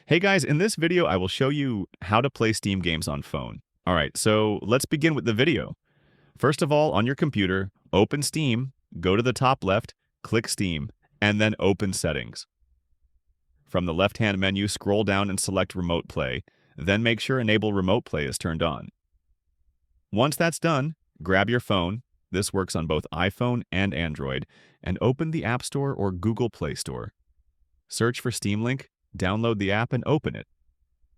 Hey guys, in this video I will show you how to play Steam games on phone. Alright, so let's begin with the video. First of all, on your computer, open Steam, go to the top left, click Steam, and then open Settings. From the left-hand menu, scroll down and select Remote Play, then make sure Enable Remote Play is turned on. Once that's done, grab your phone, this works on both iPhone and Android, and open the App Store or Google Play Store. Search for Steam Link, download the app and open it.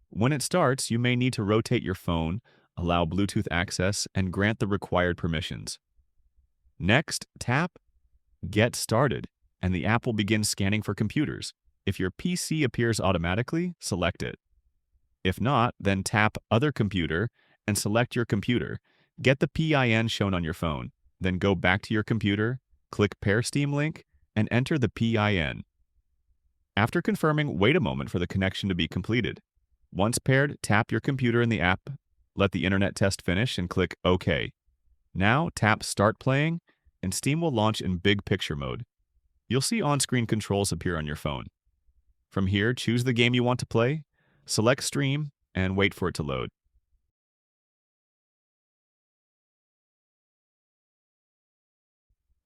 When it starts, you may need to rotate your phone, allow Bluetooth access, and grant the required permissions. Next, tap Get Started, and the app will begin scanning for computers. If your PC appears automatically, select it. If not, then tap Other Computer and select your computer. Get the PIN shown on your phone. Then go back to your computer, click Pair Steam Link, and enter the PIN. After confirming, wait a moment for the connection to be completed. Once paired, tap your computer in the app, let the internet test finish, and click OK. Now tap Start Playing, and Steam will launch in Big Picture mode. You'll see on-screen controls appear on your phone. From here, choose the game you want to play, select Stream, and wait for it to load.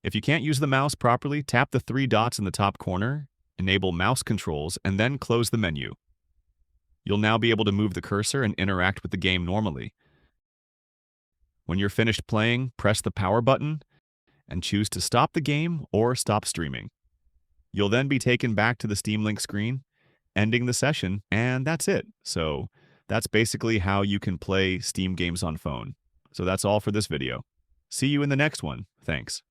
If you can't use the mouse properly, tap the three dots in the top corner, enable mouse controls, and then close the menu. You'll now be able to move the cursor and interact with the game normally. When you're finished playing, press the power button and choose to stop the game or stop streaming. You'll then be taken back to the Steam Link screen, ending the session, and that's it. So that's basically how you can play Steam games on phone. So that's all for this video. See you in the next one. Thanks.